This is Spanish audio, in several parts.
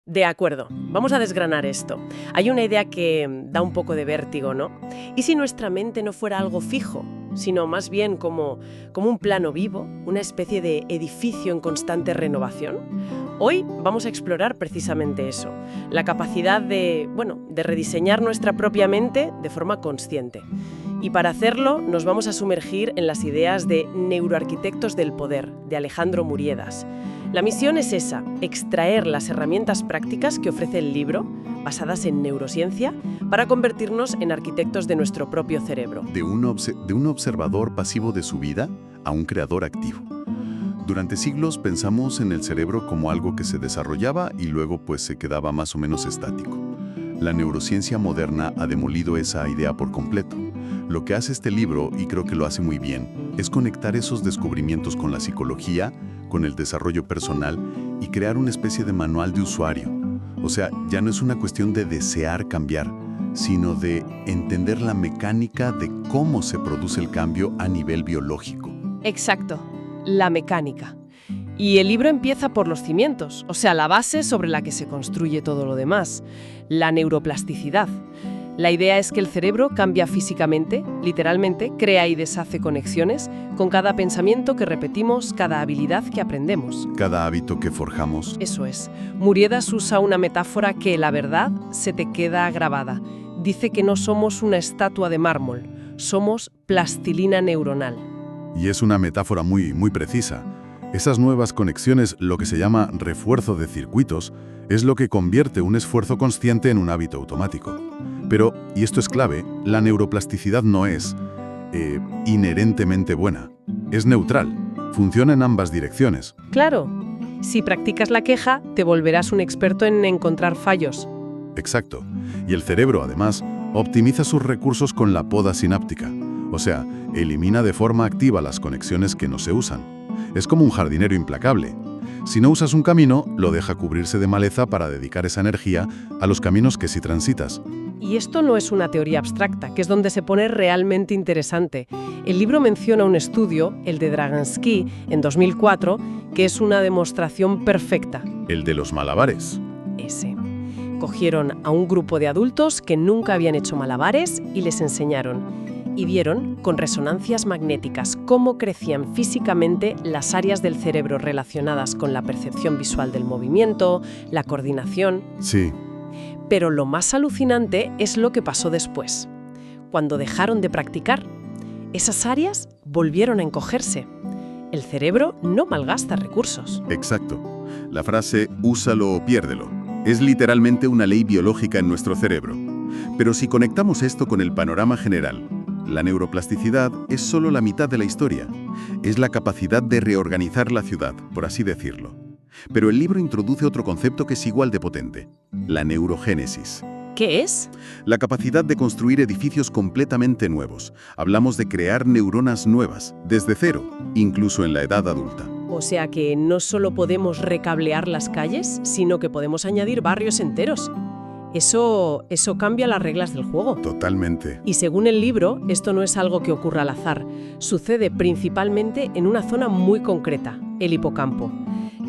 De acuerdo, vamos a desgranar esto. Hay una idea que da un poco de vértigo, ¿no? ¿Y si nuestra mente no fuera algo fijo, sino más bien como un plano vivo, una especie de edificio en constante renovación? Hoy vamos a explorar precisamente eso, la capacidad de rediseñar nuestra propia mente de forma consciente. Y para hacerlo nos vamos a sumergir en las ideas de Neuroarquitectos del Poder, de Alejandro Muriedas. La misión es esa, extraer las herramientas prácticas que ofrece el libro, basadas en neurociencia, para convertirnos en arquitectos de nuestro propio cerebro. De un observador pasivo de su vida a un creador activo. Durante siglos pensamos en el cerebro como algo que se desarrollaba y luego se quedaba más o menos estático. La neurociencia moderna ha demolido esa idea por completo. Lo que hace este libro, y creo que lo hace muy bien, es conectar esos descubrimientos con la psicología, con el desarrollo personal y crear una especie de manual de usuario. O sea, ya no es una cuestión de desear cambiar, sino de entender la mecánica de cómo se produce el cambio a nivel biológico. Exacto, la mecánica. Y el libro empieza por los cimientos, o sea, la base sobre la que se construye todo lo demás, la neuroplasticidad. La idea es que el cerebro cambia físicamente, literalmente, crea y deshace conexiones con cada pensamiento que repetimos, cada habilidad que aprendemos. Cada hábito que forjamos. Eso es. Muriedas usa una metáfora que, la verdad, se te queda grabada. Dice que no somos una estatua de mármol, somos plastilina neuronal. Y es una metáfora muy precisa. Esas nuevas conexiones, lo que se llama refuerzo de circuitos, es lo que convierte un esfuerzo consciente en un hábito automático. Pero, y esto es clave, la neuroplasticidad no es inherentemente buena. Es neutral. Funciona en ambas direcciones. Claro. Si practicas la queja, te volverás un experto en encontrar fallos. Exacto. Y el cerebro, además, optimiza sus recursos con la poda sináptica. O sea, elimina de forma activa las conexiones que no se usan. Es como un jardinero implacable. Si no usas un camino, lo deja cubrirse de maleza para dedicar esa energía a los caminos que sí transitas. Y esto no es una teoría abstracta, que es donde se pone realmente interesante. El libro menciona un estudio, el de Dragansky, en 2004, que es una demostración perfecta. El de los malabares. Ese. Cogieron a un grupo de adultos que nunca habían hecho malabares y les enseñaron. Y vieron, con resonancias magnéticas, cómo crecían físicamente las áreas del cerebro relacionadas con la percepción visual del movimiento, la coordinación. Sí. Pero lo más alucinante es lo que pasó después. Cuando dejaron de practicar, esas áreas volvieron a encogerse. El cerebro no malgasta recursos. Exacto. La frase «úsalo o piérdelo» es literalmente una ley biológica en nuestro cerebro. Pero si conectamos esto con el panorama general, la neuroplasticidad es solo la mitad de la historia. Es la capacidad de reorganizar la ciudad, por así decirlo. Pero el libro introduce otro concepto que es igual de potente, la neurogénesis. ¿Qué es? La capacidad de construir edificios completamente nuevos. Hablamos de crear neuronas nuevas, desde cero, incluso en la edad adulta. O sea que no solo podemos recablear las calles, sino que podemos añadir barrios enteros. Eso cambia las reglas del juego. Totalmente. Y según el libro, esto no es algo que ocurra al azar. Sucede principalmente en una zona muy concreta, el hipocampo,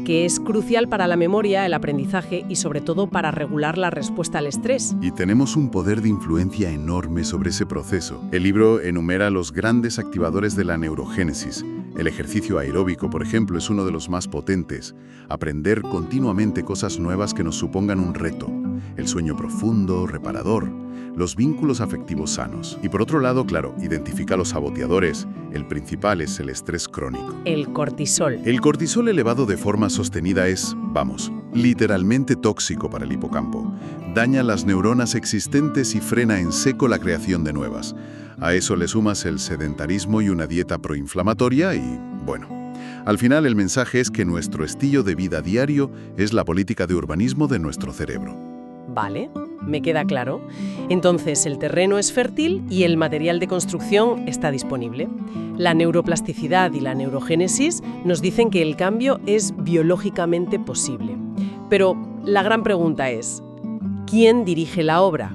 que es crucial para la memoria, el aprendizaje y sobre todo para regular la respuesta al estrés. Y tenemos un poder de influencia enorme sobre ese proceso. El libro enumera los grandes activadores de la neurogénesis. El ejercicio aeróbico, por ejemplo, es uno de los más potentes. Aprender continuamente cosas nuevas que nos supongan un reto. El sueño profundo, reparador. Los vínculos afectivos sanos. Y por otro lado, claro, identifica los saboteadores. El principal es el estrés crónico. El cortisol. El cortisol elevado de forma sostenida es, literalmente tóxico para el hipocampo. Daña las neuronas existentes y frena en seco la creación de nuevas. A eso le sumas el sedentarismo y una dieta proinflamatoria y, al final el mensaje es que nuestro estilo de vida diario es la política de urbanismo de nuestro cerebro. Vale, me queda claro. Entonces el terreno es fértil y el material de construcción está disponible. La neuroplasticidad y la neurogénesis nos dicen que el cambio es biológicamente posible. Pero la gran pregunta es, ¿quién dirige la obra?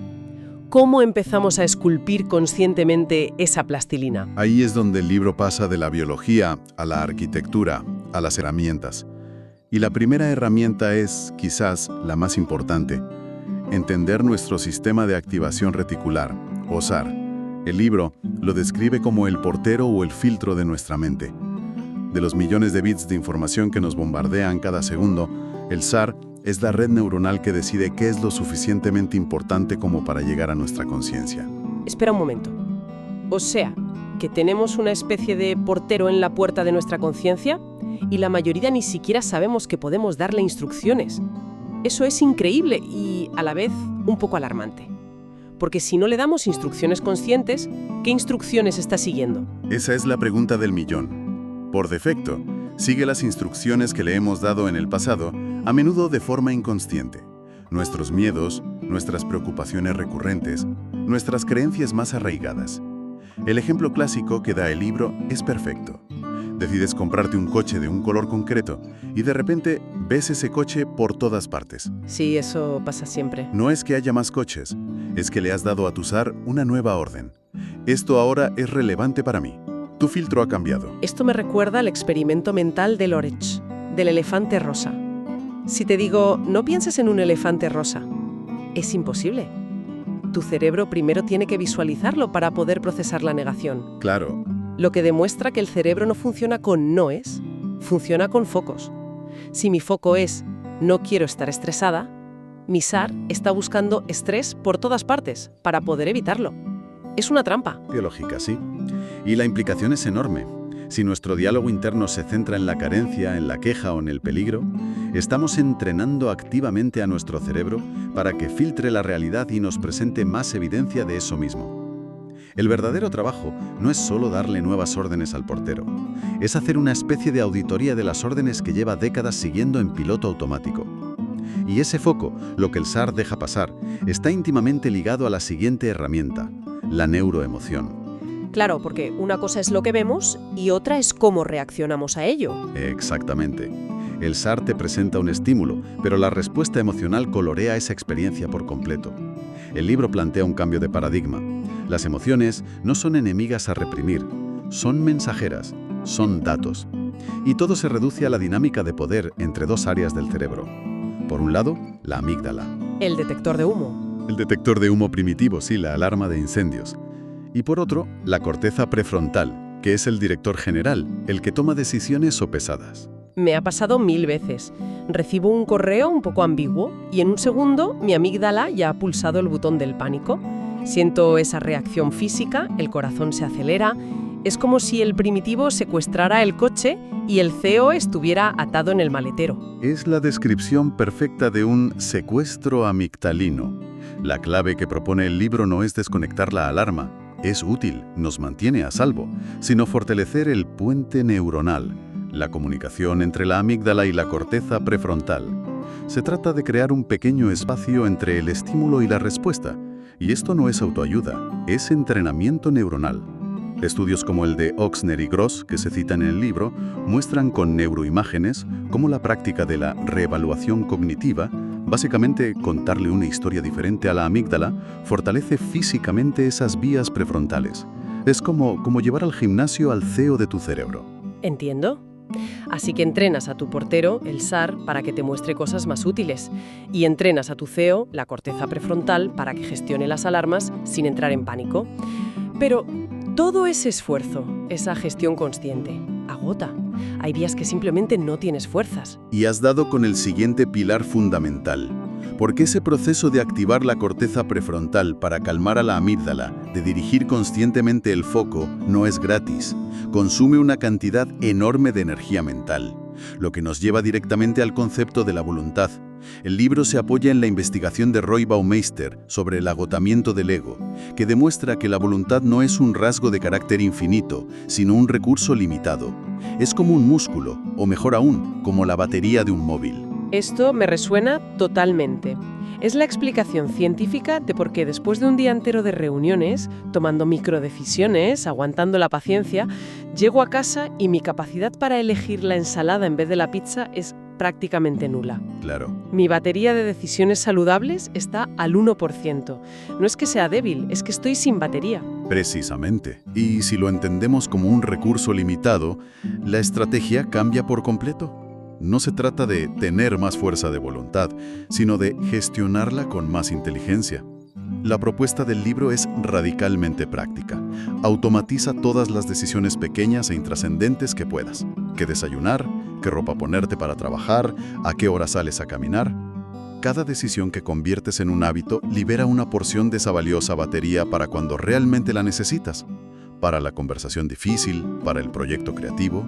¿Cómo empezamos a esculpir conscientemente esa plastilina? Ahí es donde el libro pasa de la biología a la arquitectura, a las herramientas. Y la primera herramienta es, quizás, la más importante: entender nuestro sistema de activación reticular, o SAR. El libro lo describe como el portero o el filtro de nuestra mente. De los millones de bits de información que nos bombardean cada segundo, el SAR es la red neuronal que decide qué es lo suficientemente importante como para llegar a nuestra conciencia. Espera un momento. O sea, que tenemos una especie de portero en la puerta de nuestra conciencia y la mayoría ni siquiera sabemos que podemos darle instrucciones. Eso es increíble y, a la vez, un poco alarmante. Porque si no le damos instrucciones conscientes, ¿qué instrucciones está siguiendo? Esa es la pregunta del millón. Por defecto, sigue las instrucciones que le hemos dado en el pasado, a menudo de forma inconsciente. Nuestros miedos, nuestras preocupaciones recurrentes, nuestras creencias más arraigadas. El ejemplo clásico que da el libro es perfecto. Decides comprarte un coche de un color concreto y de repente ves ese coche por todas partes. Sí, eso pasa siempre. No es que haya más coches, es que le has dado a tu SAR una nueva orden. Esto ahora es relevante para mí. Tu filtro ha cambiado. Esto me recuerda al experimento mental de Lorentz, del elefante rosa. Si te digo, no pienses en un elefante rosa, es imposible. Tu cerebro primero tiene que visualizarlo para poder procesar la negación. Claro. Lo que demuestra que el cerebro no funciona con noes, funciona con focos. Si mi foco es no quiero estar estresada, mi SAR está buscando estrés por todas partes para poder evitarlo. Es una trampa. Biológica, sí. Y la implicación es enorme. Si nuestro diálogo interno se centra en la carencia, en la queja o en el peligro, estamos entrenando activamente a nuestro cerebro para que filtre la realidad y nos presente más evidencia de eso mismo. El verdadero trabajo no es solo darle nuevas órdenes al portero, es hacer una especie de auditoría de las órdenes que lleva décadas siguiendo en piloto automático. Y ese foco, lo que el SAR deja pasar, está íntimamente ligado a la siguiente herramienta: la neuroemoción. Claro, porque una cosa es lo que vemos y otra es cómo reaccionamos a ello. Exactamente. El SAR te presenta un estímulo, pero la respuesta emocional colorea esa experiencia por completo. El libro plantea un cambio de paradigma. Las emociones no son enemigas a reprimir, son mensajeras, son datos. Y todo se reduce a la dinámica de poder entre dos áreas del cerebro. Por un lado, la amígdala. El detector de humo. El detector de humo primitivo, sí, la alarma de incendios. Y por otro, la corteza prefrontal, que es el director general, el que toma decisiones sopesadas. Me ha pasado 1000 veces. Recibo un correo un poco ambiguo y en un segundo mi amígdala ya ha pulsado el botón del pánico. Siento esa reacción física, el corazón se acelera. Es como si el primitivo secuestrara el coche y el CEO estuviera atado en el maletero. Es la descripción perfecta de un secuestro amigdalino. La clave que propone el libro no es desconectar la alarma. Es útil, nos mantiene a salvo, sino fortalecer el puente neuronal, la comunicación entre la amígdala y la corteza prefrontal. Se trata de crear un pequeño espacio entre el estímulo y la respuesta. Y esto no es autoayuda, es entrenamiento neuronal. Estudios como el de Ochsner y Gross, que se citan en el libro, muestran con neuroimágenes cómo la práctica de la reevaluación cognitiva, básicamente contarle una historia diferente a la amígdala, fortalece físicamente esas vías prefrontales. Es como llevar al gimnasio al CEO de tu cerebro. Entiendo. Así que entrenas a tu portero, el SAR, para que te muestre cosas más útiles. Y entrenas a tu CEO, la corteza prefrontal, para que gestione las alarmas sin entrar en pánico. Pero todo ese esfuerzo, esa gestión consciente, agota. Hay días que simplemente no tienes fuerzas. Y has dado con el siguiente pilar fundamental. Porque ese proceso de activar la corteza prefrontal para calmar a la amígdala, de dirigir conscientemente el foco, no es gratis. Consume una cantidad enorme de energía mental, lo que nos lleva directamente al concepto de la voluntad. El libro se apoya en la investigación de Roy Baumeister sobre el agotamiento del ego, que demuestra que la voluntad no es un rasgo de carácter infinito, sino un recurso limitado. Es como un músculo, o mejor aún, como la batería de un móvil. Esto me resuena totalmente. Es la explicación científica de por qué después de un día entero de reuniones, tomando microdecisiones, aguantando la paciencia, llego a casa y mi capacidad para elegir la ensalada en vez de la pizza es prácticamente nula. Claro. Mi batería de decisiones saludables está al 1%. No es que sea débil, es que estoy sin batería. Precisamente. Y si lo entendemos como un recurso limitado, la estrategia cambia por completo. No se trata de tener más fuerza de voluntad, sino de gestionarla con más inteligencia. La propuesta del libro es radicalmente práctica. Automatiza todas las decisiones pequeñas e intrascendentes que puedas. ¿Qué desayunar? ¿Qué ropa ponerte para trabajar? ¿A qué hora sales a caminar? Cada decisión que conviertes en un hábito libera una porción de esa valiosa batería para cuando realmente la necesitas. Para la conversación difícil, para el proyecto creativo.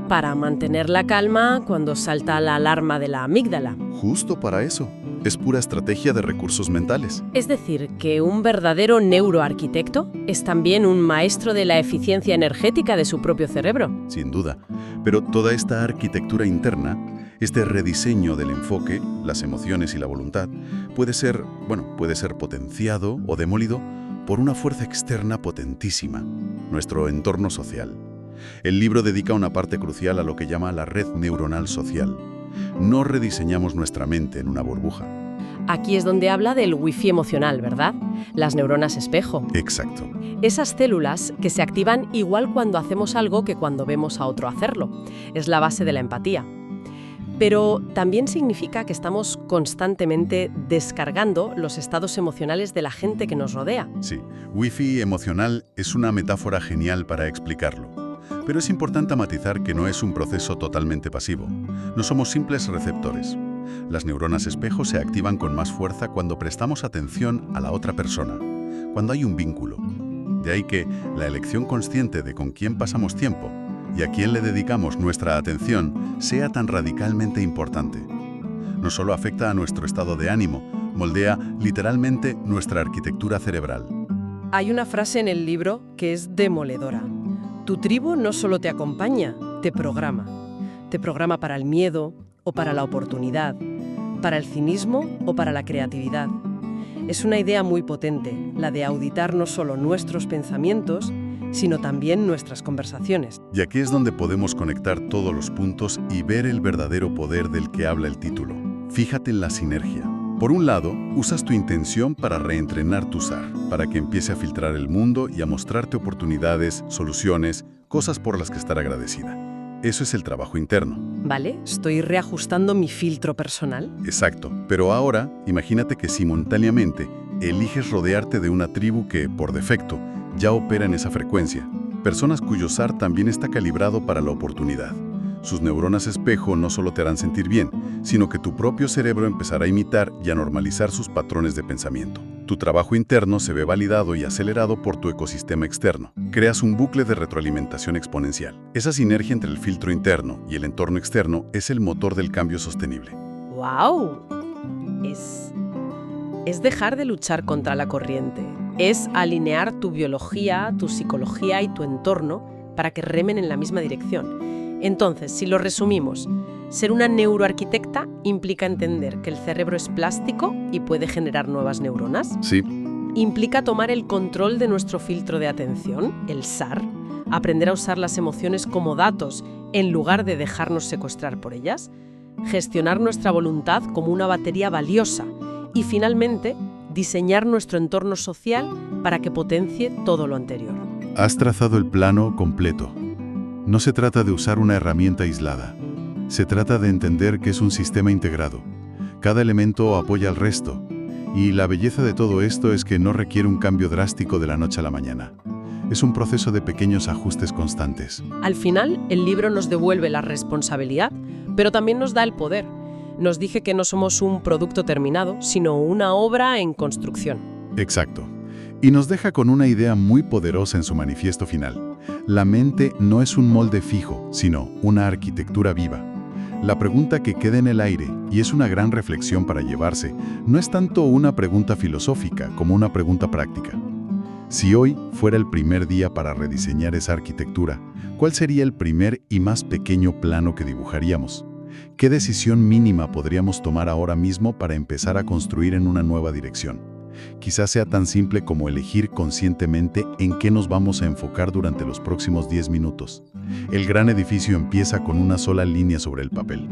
Para mantener la calma cuando salta la alarma de la amígdala. Justo para eso. Es pura estrategia de recursos mentales. Es decir, que un verdadero neuroarquitecto es también un maestro de la eficiencia energética de su propio cerebro. Sin duda. Pero toda esta arquitectura interna, este rediseño del enfoque, las emociones y la voluntad, puede ser potenciado o demolido por una fuerza externa potentísima, nuestro entorno social. El libro dedica una parte crucial a lo que llama la red neuronal social. No rediseñamos nuestra mente en una burbuja. Aquí es donde habla del wifi emocional, ¿verdad? Las neuronas espejo. Exacto. Esas células que se activan igual cuando hacemos algo que cuando vemos a otro hacerlo. Es la base de la empatía. Pero también significa que estamos constantemente descargando los estados emocionales de la gente que nos rodea. Sí, wifi emocional es una metáfora genial para explicarlo. Pero es importante matizar que no es un proceso totalmente pasivo. No somos simples receptores. Las neuronas espejo se activan con más fuerza cuando prestamos atención a la otra persona, cuando hay un vínculo. De ahí que la elección consciente de con quién pasamos tiempo y a quién le dedicamos nuestra atención sea tan radicalmente importante. No solo afecta a nuestro estado de ánimo, moldea literalmente nuestra arquitectura cerebral. Hay una frase en el libro que es demoledora. Tu tribu no solo te acompaña, te programa. Te programa para el miedo o para la oportunidad, para el cinismo o para la creatividad. Es una idea muy potente, la de auditar no solo nuestros pensamientos, sino también nuestras conversaciones. Y aquí es donde podemos conectar todos los puntos y ver el verdadero poder del que habla el título. Fíjate en la sinergia. Por un lado, usas tu intención para reentrenar tu SAR, para que empiece a filtrar el mundo y a mostrarte oportunidades, soluciones, cosas por las que estar agradecida. Eso es el trabajo interno. ¿Vale? Estoy reajustando mi filtro personal. Exacto. Pero ahora, imagínate que simultáneamente eliges rodearte de una tribu que, por defecto, ya opera en esa frecuencia. Personas cuyo SAR también está calibrado para la oportunidad. Sus neuronas espejo no solo te harán sentir bien, sino que tu propio cerebro empezará a imitar y a normalizar sus patrones de pensamiento. Tu trabajo interno se ve validado y acelerado por tu ecosistema externo. Creas un bucle de retroalimentación exponencial. Esa sinergia entre el filtro interno y el entorno externo es el motor del cambio sostenible. ¡Wow! Es dejar de luchar contra la corriente. Es alinear tu biología, tu psicología y tu entorno para que remen en la misma dirección. Entonces, si lo resumimos, ser una neuroarquitecta implica entender que el cerebro es plástico y puede generar nuevas neuronas. Sí. Implica tomar el control de nuestro filtro de atención, el SAR, aprender a usar las emociones como datos en lugar de dejarnos secuestrar por ellas, gestionar nuestra voluntad como una batería valiosa y, finalmente, diseñar nuestro entorno social para que potencie todo lo anterior. Has trazado el plano completo. No se trata de usar una herramienta aislada. Se trata de entender que es un sistema integrado. Cada elemento apoya al resto. Y la belleza de todo esto es que no requiere un cambio drástico de la noche a la mañana. Es un proceso de pequeños ajustes constantes. Al final, el libro nos devuelve la responsabilidad, pero también nos da el poder. Nos dice que no somos un producto terminado, sino una obra en construcción. Exacto. Y nos deja con una idea muy poderosa en su manifiesto final. La mente no es un molde fijo, sino una arquitectura viva. La pregunta que queda en el aire, y es una gran reflexión para llevarse, no es tanto una pregunta filosófica como una pregunta práctica. Si hoy fuera el primer día para rediseñar esa arquitectura, ¿cuál sería el primer y más pequeño plano que dibujaríamos? ¿Qué decisión mínima podríamos tomar ahora mismo para empezar a construir en una nueva dirección? Quizás sea tan simple como elegir conscientemente en qué nos vamos a enfocar durante los próximos 10 minutos. El gran edificio empieza con una sola línea sobre el papel.